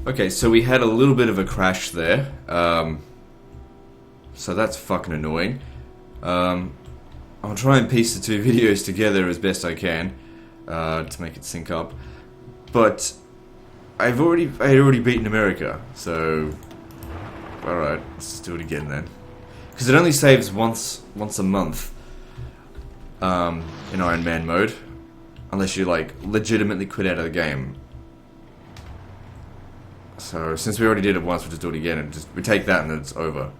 Okay, so we had a little bit of a crash there. So that's fucking annoying. I'll try and piece the two videos together as best I can to make it sync up. But I had already beaten America, so alright, let's just do it again then. Because it only saves once a month in Ironman mode, unless you like legitimately quit out of the game. So since we already did it once, we'll just do it again, and we take that and then it's over.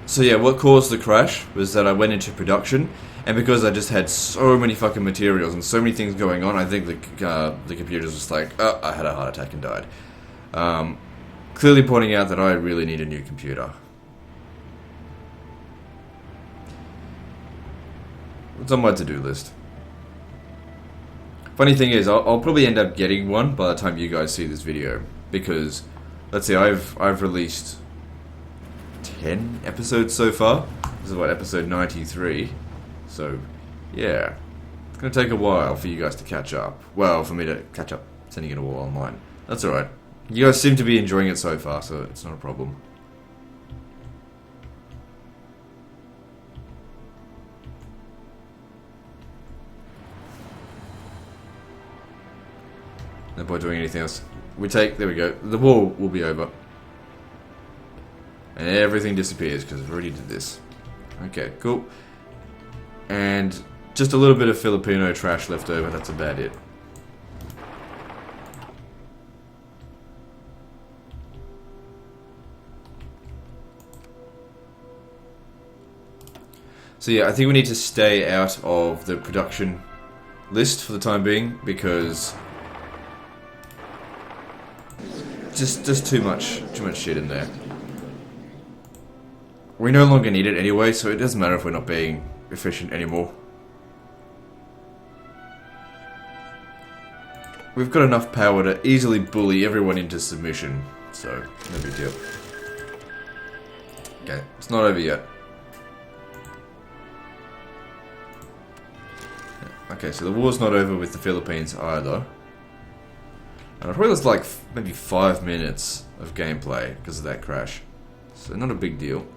So yeah, what caused the crash was that I went into production, and because I just had so many fucking materials and so many things going on, I think the computer was just like, oh, I had a heart attack and died. Clearly pointing out that I really need a new computer. It's on my to-do list. Funny thing is, I'll probably end up getting one by the time you guys see this video, because let's see, I've released 10 episodes so far. This is what, episode 93. So, yeah. It's going to take a while for you guys to catch up. Well, for me to catch up sending it all online. That's alright. You guys seem to be enjoying it so far, so it's not a problem. No point doing anything else. There we go. The war will be over. And everything disappears because I've already did this. Okay, cool. And just a little bit of Filipino trash left over, that's about it. So yeah, I think we need to stay out of the production list for the time being, because just too much shit in there. We no longer need it anyway, so it doesn't matter if we're not being efficient anymore. We've got enough power to easily bully everyone into submission, so no big deal. Okay, it's not over yet. Okay, so the war's not over with the Philippines either. And I probably lost like maybe 5 minutes of gameplay because of that crash. So not a big deal.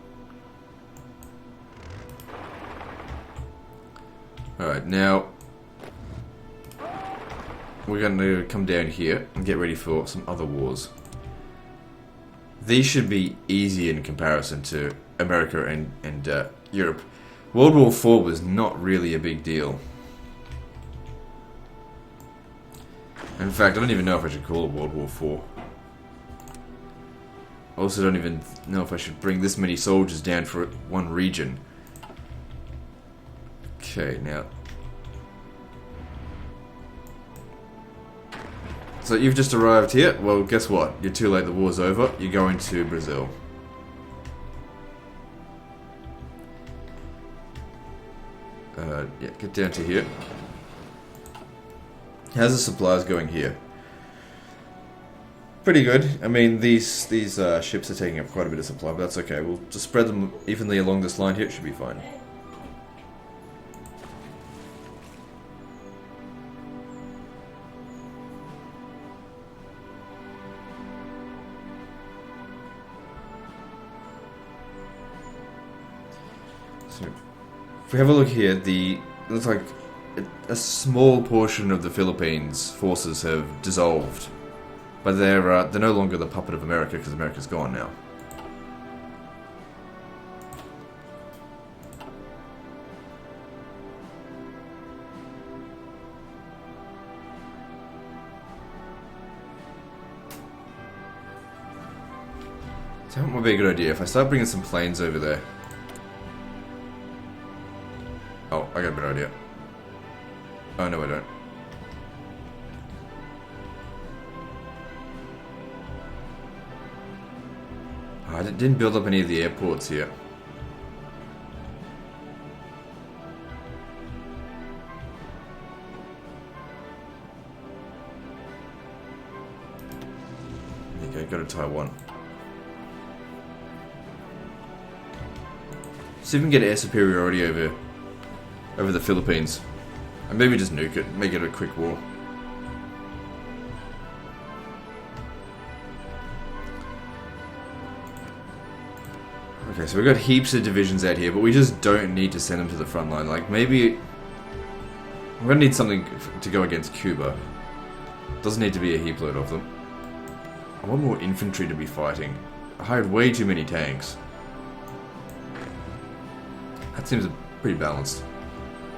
Alright, now we're going to come down here and get ready for some other wars. These should be easy in comparison to America and Europe. World War IV was not really a big deal. In fact, I don't even know if I should call it World War IV. I also don't even know if I should bring this many soldiers down for one region. Okay, now. So you've just arrived here? Well, guess what? You're too late, the war's over. You're going to Brazil. Yeah, get down to here. How's the supplies going here? Pretty good. I mean, these ships are taking up quite a bit of supply, but that's okay. We'll just spread them evenly along this line here. It should be fine. So, if we have a look here, it looks like a small portion of the Philippines forces have dissolved, but they're no longer the puppet of America because America's gone now. So that might be a good idea if I start bringing some planes over there. Oh, I got a better idea. Oh, no I don't. Oh, I didn't build up any of the airports here. Okay, go to Taiwan. See if we can get air superiority over over the Philippines. And maybe just nuke it, make it a quick war. Okay, so we've got heaps of divisions out here, but we just don't need to send them to the front line. Like, maybe... we're gonna need something to go against Cuba. Doesn't need to be a heap load of them. I want more infantry to be fighting. I hired way too many tanks. That seems pretty balanced.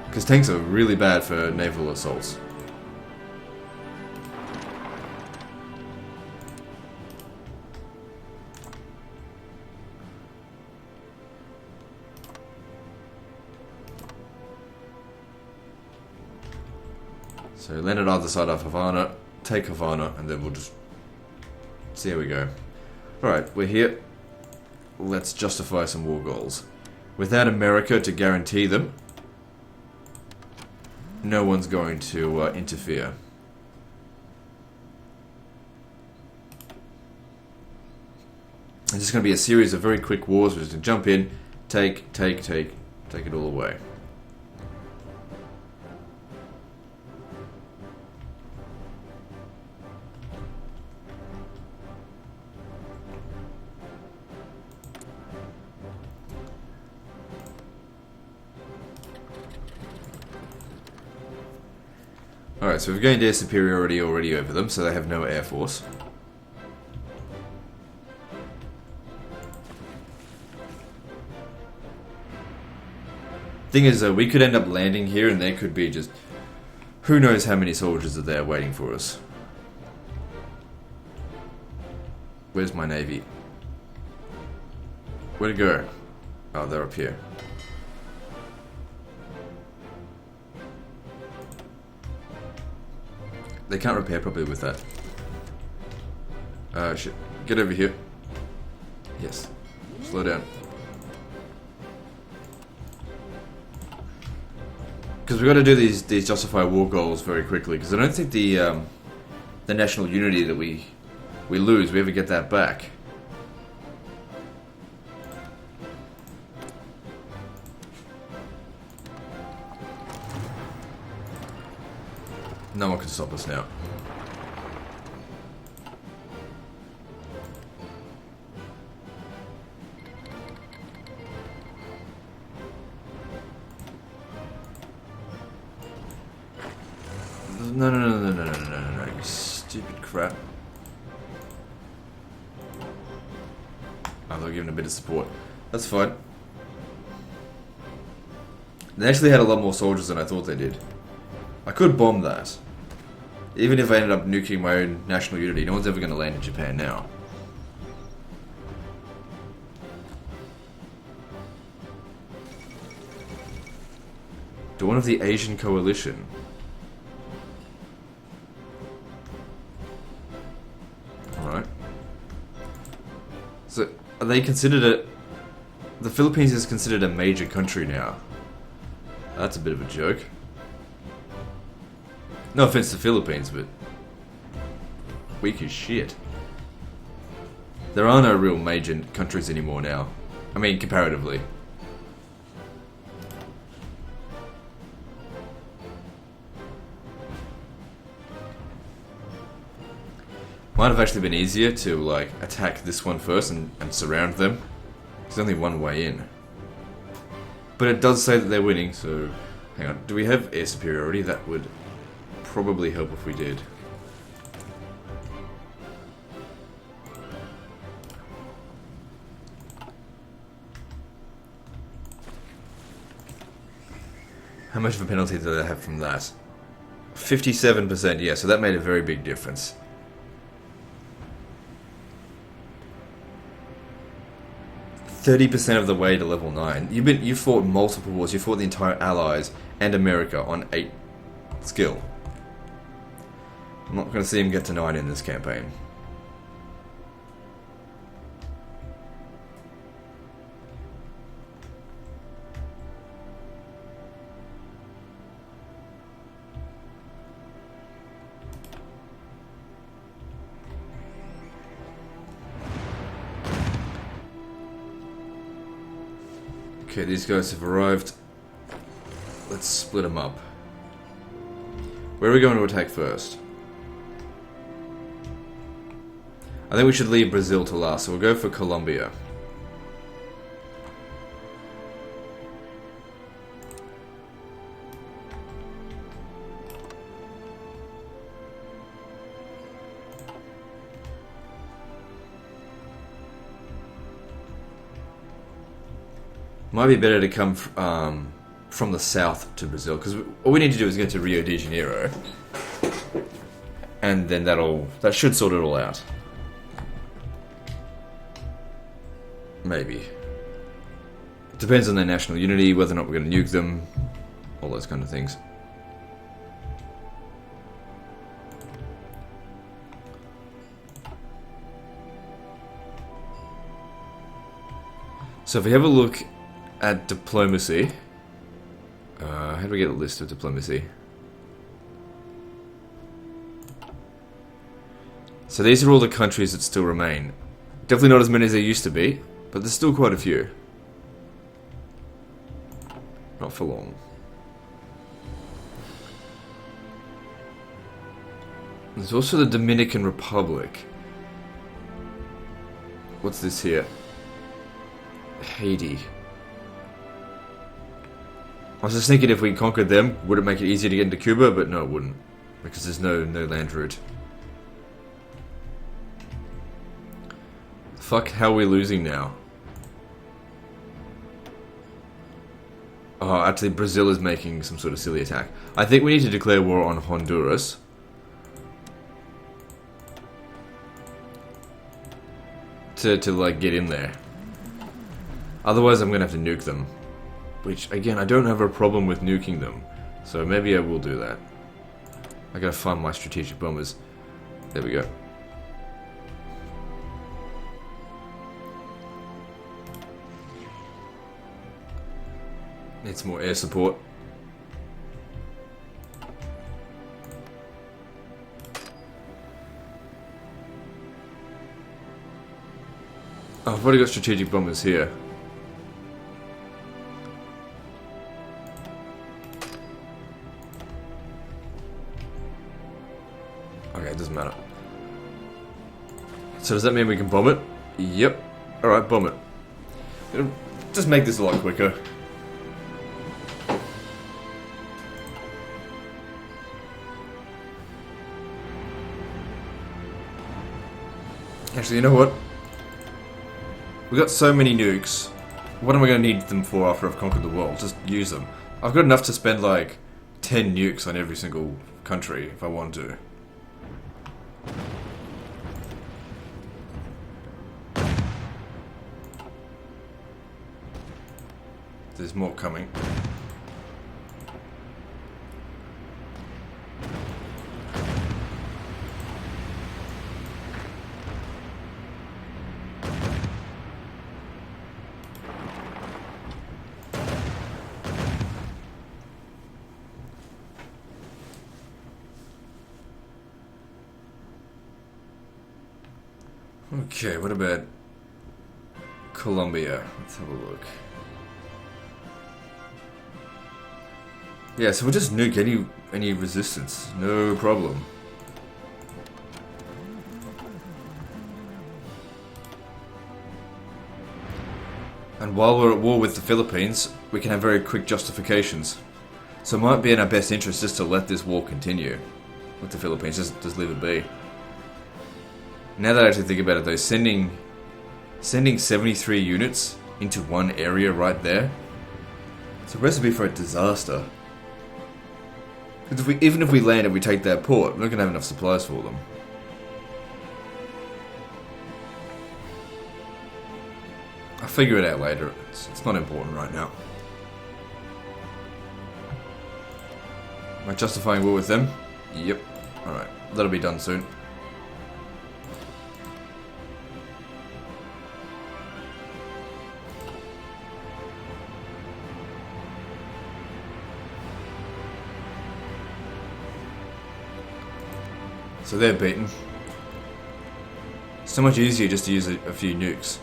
Because tanks are really bad for naval assaults. So land on either side of Havana, take Havana, and then we'll just see how we go. Alright, we're here. Let's justify some war goals. Without America to guarantee them, no one's going to interfere. It's just going to be a series of very quick wars. We're just going to jump in, take it all away. Alright, so we've gained air superiority already over them, so they have no air force. Thing is, though, we could end up landing here and there could be just... who knows how many soldiers are there waiting for us. Where's my navy? Where'd it go? Oh, they're up here. They can't repair properly with that. Shit. Get over here. Yes. Slow down. Because we've got to do these justify war goals very quickly, because I don't think the national unity that we lose, we ever get that back. No one can stop us now. No, you stupid crap. Oh, they're giving a bit of support. That's fine. They actually had a lot more soldiers than I thought they did. I could bomb that. Even if I ended up nuking my own national unity, no one's ever going to land in Japan now. To one of the Asian coalition. Alright. So, are they considered a... the Philippines is considered a major country now. That's a bit of a joke. No offense to the Philippines, but weak as shit. There are no real major countries anymore now. I mean, comparatively. Might have actually been easier to, like, attack this one first and surround them. There's only one way in. But it does say that they're winning, so... hang on, do we have air superiority? That would... probably help if we did. How much of a penalty do they have from that? 57%, yeah, so that made a very big difference. %of the way to level 9. You fought multiple wars. You fought the entire Allies and America on 8 skill. I'm not going to see him get to 9 in this campaign. Okay, these guys have arrived. let's split them up. Where are we going to attack first? I think we should leave Brazil to last, so we'll go for Colombia. Might be better to come from the south to Brazil, because all we need to do is get to Rio de Janeiro, and then that should sort it all out. Maybe. It depends on their national unity, whether or not we're going to nuke them, all those kind of things. So if we have a look at diplomacy, how do we get a list of diplomacy? So these are all the countries that still remain. Definitely not as many as there used to be, but there's still quite a few. Not for long. There's also the Dominican Republic. What's this here? Haiti. I was just thinking if we conquered them, would it make it easier to get into Cuba? But no, it wouldn't. Because there's no land route. Fuck, how are we losing now? Oh, actually Brazil is making some sort of silly attack. I think we need to declare war on Honduras. To like get in there. Otherwise I'm gonna have to nuke them. Which, again, I don't have a problem with nuking them. So maybe I will do that. I gotta find my strategic bombers. There we go. Need some more air support. Oh, I've already got strategic bombers here. Okay, it doesn't matter. So does that mean we can bomb it? Yep. Alright, bomb it. It'll just make this a lot quicker. Actually, you know what? We got so many nukes. What am I going to need them for after I've conquered the world? Just use them. I've got enough to spend like 10 nukes on every single country if I want to. There's more coming. Okay, what about Colombia? Let's have a look. Yeah, so we'll just nuke any resistance. No problem. And while we're at war with the Philippines, we can have very quick justifications. So it might be in our best interest just to let this war continue with the Philippines. Just leave it be. Now that I actually think about it though, sending 73 units into one area right there, it's a recipe for a disaster. Because even if we land and we take that port, we're not going to have enough supplies for them. I'll figure it out later, it's not important right now. Am I justifying war with them? Yep. Alright, that'll be done soon. So they're beaten. So much easier just to use a few nukes.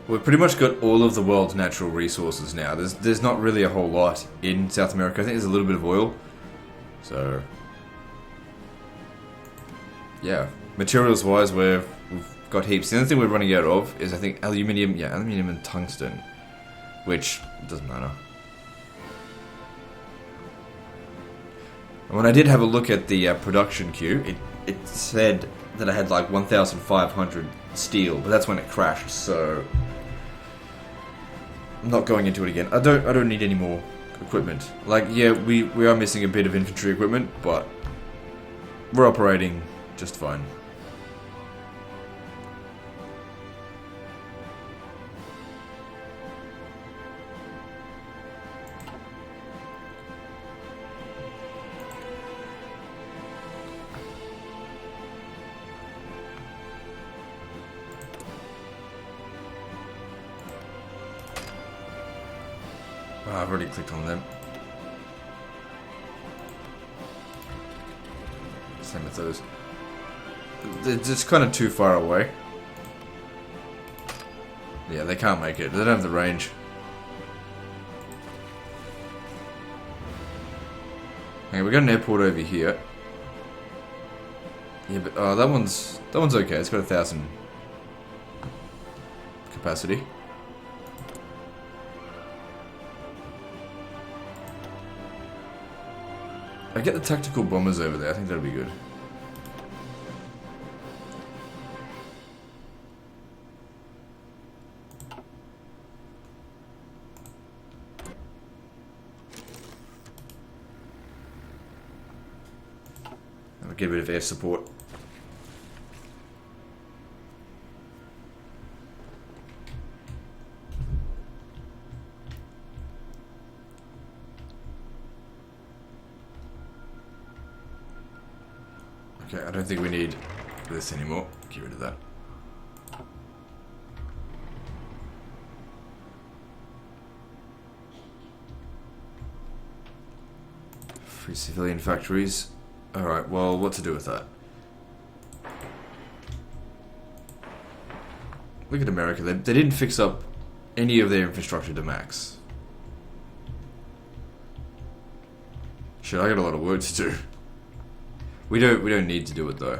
We've pretty much got all of the world's natural resources now. There's not really a whole lot in South America. I think there's a little bit of oil. So, yeah. Materials-wise, we've got heaps. The only thing we're running out of is, I think, aluminium. Yeah, aluminium and tungsten. Which doesn't matter. And when I did have a look at the production queue, it said that I had like 1,500 steel, but that's when it crashed, so I'm not going into it again. I don't need any more equipment. Like, yeah, we are missing a bit of infantry equipment, but we're operating just fine. Oh, I've already clicked on them. Same with those. They're just kind of too far away. Yeah, they can't make it. They don't have the range. Okay, we got an airport over here. Yeah, but that one's okay. It's got 1,000 capacity. I get the tactical bombers over there. I think that'll be good. I'll get a bit of air support. Okay, I don't think we need this anymore. Get rid of that. Free civilian factories. Alright, well, what to do with that? Look at America. They didn't fix up any of their infrastructure to max. Shit, I got a lot of work to do. We don't need to do it though.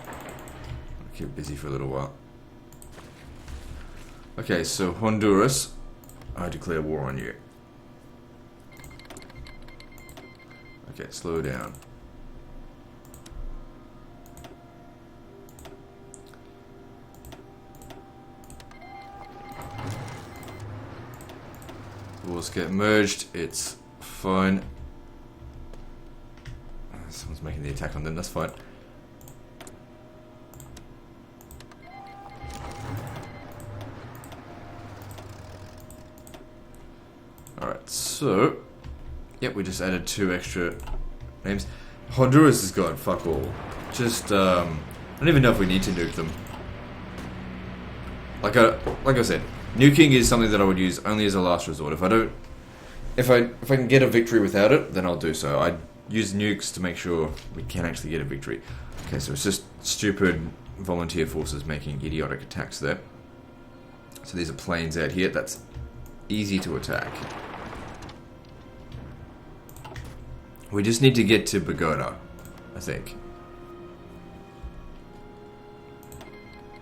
I'll keep busy for a little while. Okay, so Honduras, I declare war on you. Okay, slow down. Wars get merged, it's fine. Someone's making the attack on them, that's fine. Alright, so... Yep, we just added 2 extra names. Honduras is gone, fuck all. Just, I don't even know if we need to nuke them. Like I said, nuking is something that I would use only as a last resort. If I can get a victory without it, then I'll do so. I use nukes to make sure we can actually get a victory. Okay, so it's just stupid volunteer forces making idiotic attacks there. So these are planes out here. That's easy to attack. We just need to get to Bogota, I think.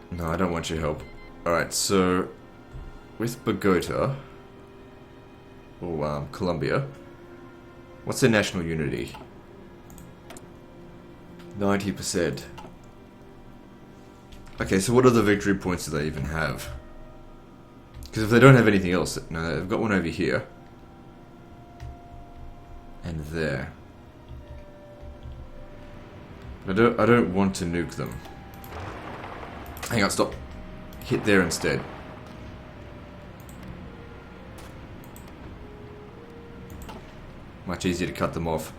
No, I don't want your help. Alright, so with Bogota, or Colombia, what's their national unity? 90%. Okay, so what other victory points do they even have? Because if they don't have anything else, no, they've got one over here. And there. I don't want to nuke them. Hang on, stop. Hit there instead. Much easier to cut them off.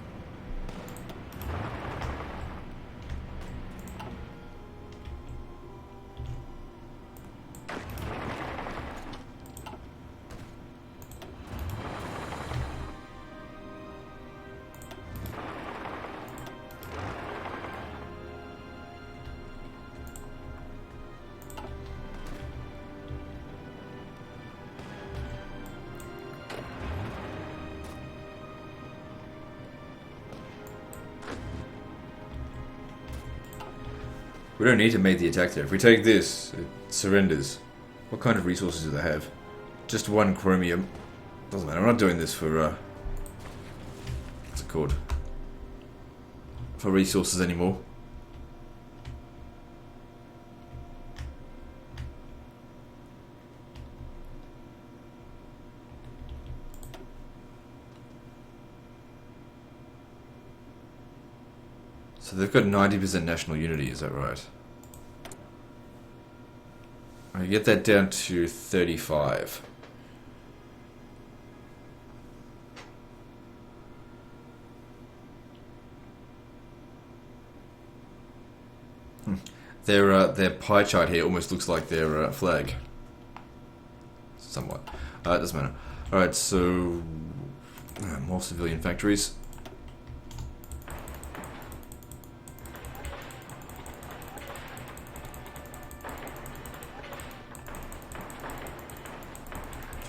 We don't need to make the attack there. If we take this, it surrenders. What kind of resources do they have? Just one chromium. Doesn't matter. I'm not doing this for, what's it called? For resources anymore. So they've got 90% national unity, is that right? I get that down to 35. Their pie chart here almost looks like their flag. Somewhat. It doesn't matter. Alright, so... more civilian factories.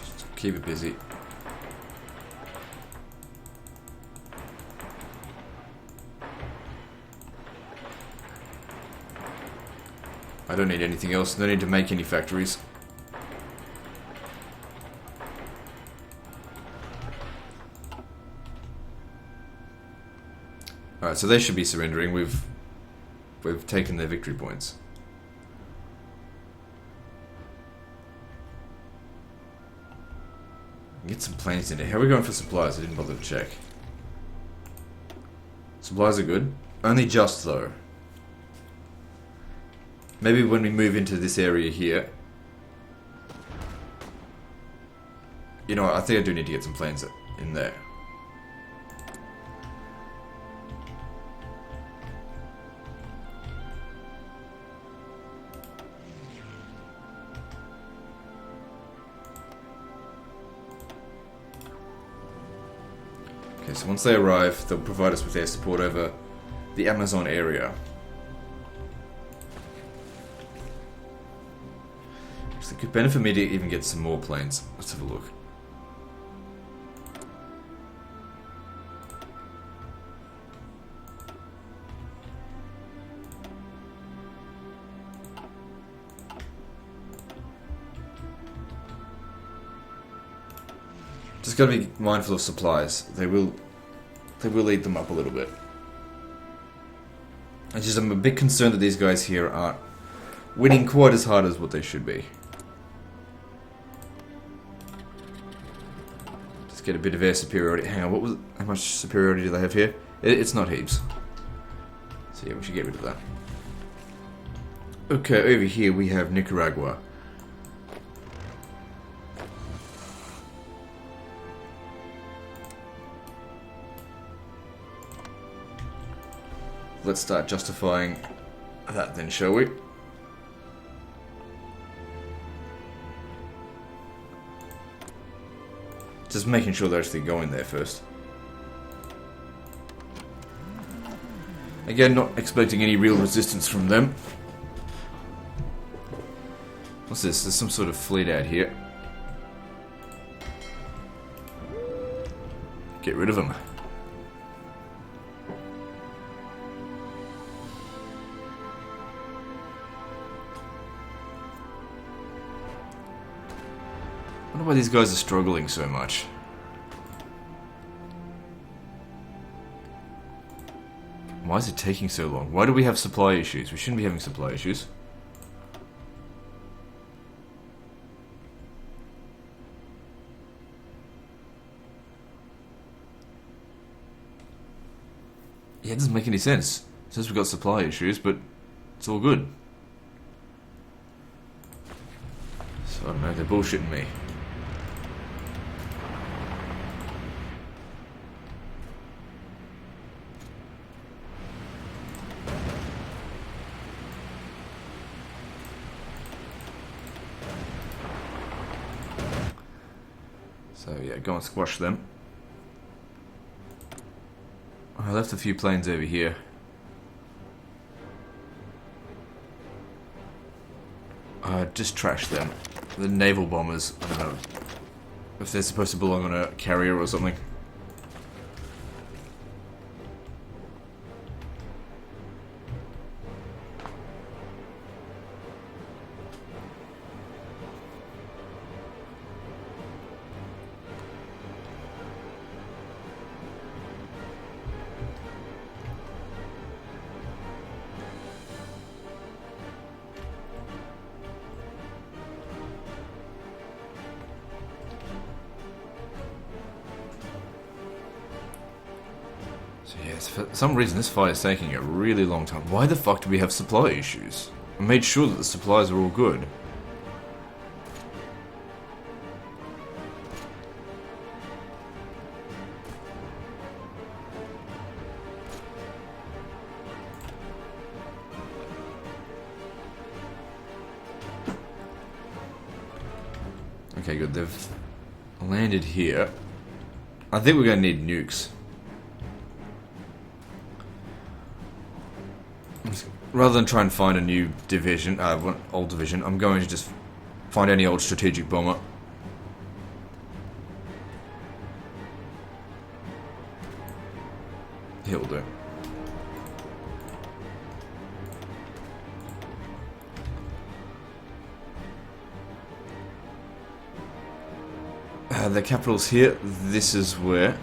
Just keep it busy. I don't need anything else. No need to make any factories. Alright, so they should be surrendering. We've taken their victory points. Get some planes in here. How are we going for supplies? I didn't bother to check. Supplies are good. Only just though. Maybe when we move into this area here. You know what, I think I do need to get some planes in there. Okay, so once they arrive, they'll provide us with air support over the Amazon area. It could benefit me to even get some more planes. Let's have a look. Just gotta be mindful of supplies. They will eat them up a little bit. I'm a bit concerned that these guys here aren't winning quite as hard as what they should be. Get a bit of air superiority. Hang on, how much superiority do they have here? It's not heaps. So yeah, we should get rid of that. Okay, over here we have Nicaragua. Let's start justifying that then, shall we? Just making sure they're actually going there first. Again, not expecting any real resistance from them. What's this? There's some sort of fleet out here. Get rid of them. I wonder why these guys are struggling so much. Why is it taking so long? Why do we have supply issues? We shouldn't be having supply issues. Yeah, it doesn't make any sense. It says we've got supply issues, but it's all good. So I don't know, they're bullshitting me. So yeah, go and squash them. I left a few planes over here. Just trash them. The naval bombers, I don't know if they're supposed to belong on a carrier or something. Yes, for some reason this fight is taking a really long time. Why the fuck do we have supply issues? I made sure that the supplies are all good. Okay, good. They've landed here. I think we're going to need nukes. Rather than try and find a new division, old division, I'm going to just find any old strategic bomber. He'll do. The capital's here. This is where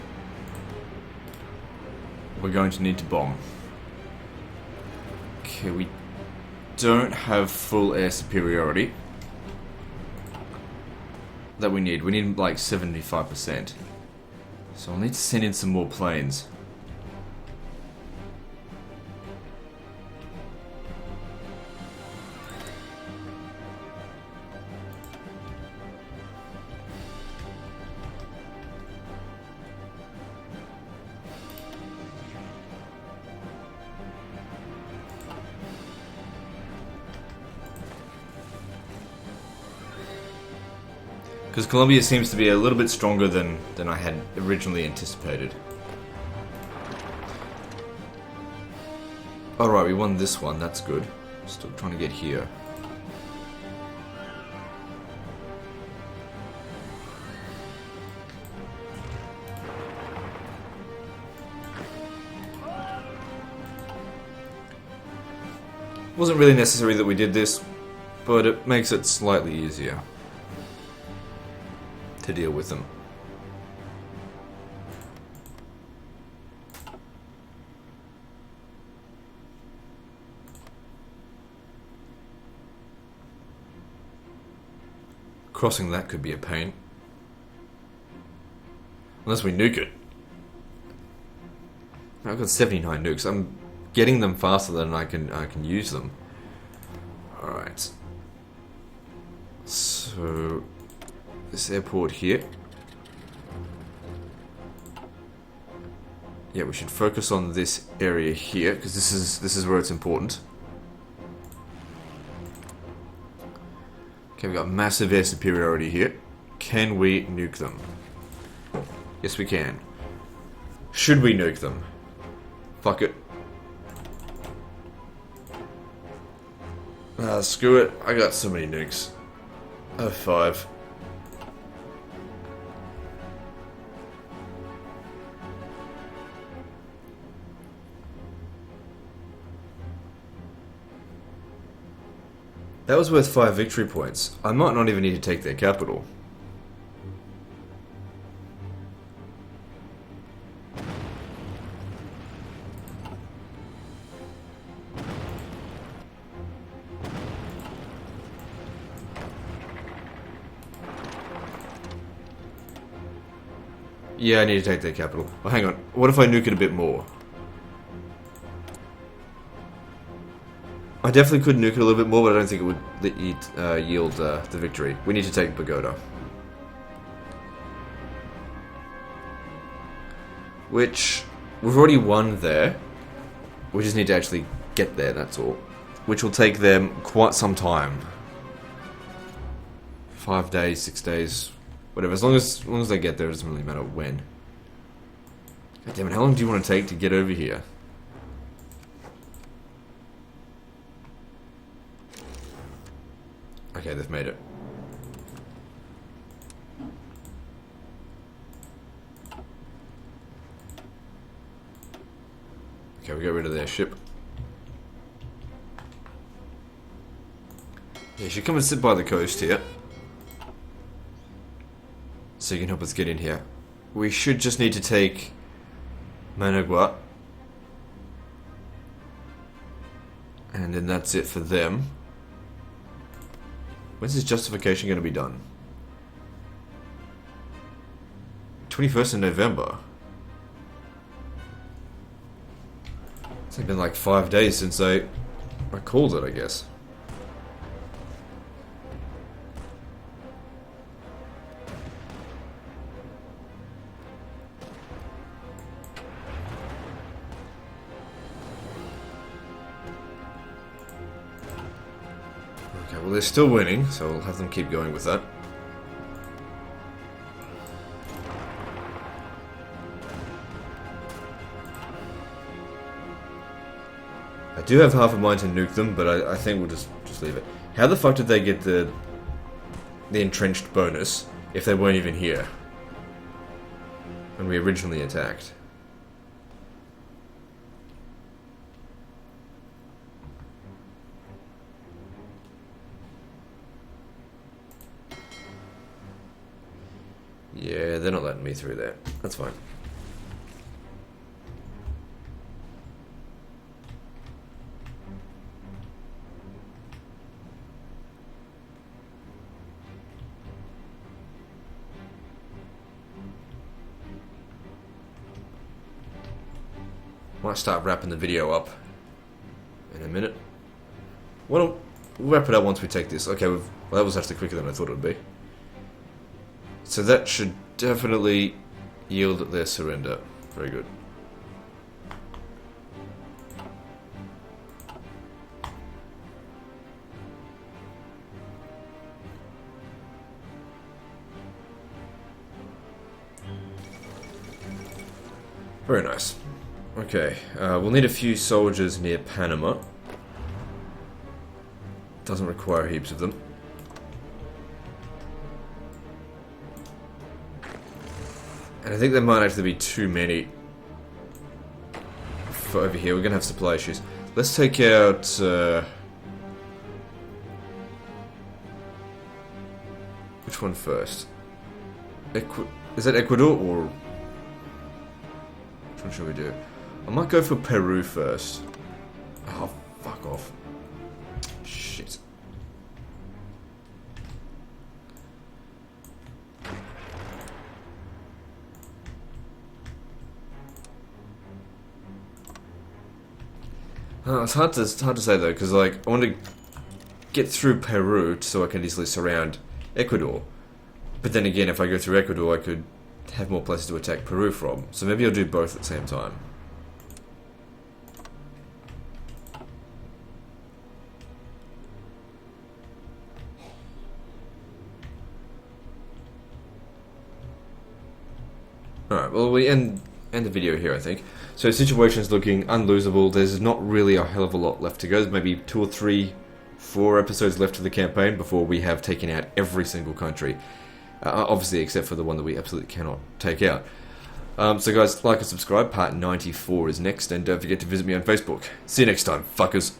we're going to need to bomb. Okay, we don't have full air superiority that we need. We need like 75%. So I'll need to send in some more planes. Because Colombia seems to be a little bit stronger than I had originally anticipated. Alright, we won this one, that's good. Still trying to get here. Wasn't really necessary that we did this, but it makes it slightly easier to deal with them. Crossing that could be a pain. Unless we nuke it. I've got 79 nukes. I'm getting them faster than I can use them. Alright. So this airport here. Yeah, we should focus on this area here because this is where it's important. Okay, we've got massive air superiority here. Can we nuke them? Yes, we can. Should we nuke them? Fuck it. Screw it. I got so many nukes. I have 5. That was worth 5 victory points. I might not even need to take their capital. Yeah, I need to take their capital. Oh, hang on. What if I nuke it a bit more? I definitely could nuke it a little bit more, but I don't think it would yield the victory. We need to take Pagoda. Which, we've already won there. We just need to actually get there, that's all. Which will take them quite some time. 5 days, 6 days, whatever. As long as they get there, it doesn't really matter when. God damn it, how long do you want to take to get over here? Okay, they've made it. Okay, we got rid of their ship. Yeah, you should come and sit by the coast here. So you can help us get in here. We should just need to take Managua. And then that's it for them. When's this justification going to be done? 21st of November. It's been like 5 days since I called it, I guess. Okay, well they're still winning, so we'll have them keep going with that. I do have half a mind to nuke them, but I think we'll just leave it. How the fuck did they get the entrenched bonus if they weren't even here when we originally attacked? Yeah, they're not letting me through there. That's fine. Might start wrapping the video up in a minute. We'll wrap it up once we take this. Okay, well, that was actually quicker than I thought it would be. So that should definitely yield their surrender. Very good. Very nice. Okay, we'll need a few soldiers near Panama. Doesn't require heaps of them. And I think there might actually be too many for over here. We're going to have supply issues. Let's take out... which one first? Is that Ecuador or... which one should we do? I might go for Peru first. Oh, fuck off. Shit. It's hard to say though, because like I want to get through Peru so I can easily surround Ecuador. But then again, if I go through Ecuador, I could have more places to attack Peru from. So maybe I'll do both at the same time. Alright, well we end the video here I think. So situation's looking unlosable. There's not really a hell of a lot left to go. There's maybe 2 or 3, 4 episodes left of the campaign before we have taken out every single country. Obviously except for the one that we absolutely cannot take out. So guys, like and subscribe. Part 94 is next, and don't forget to visit me on Facebook. See you next time, fuckers.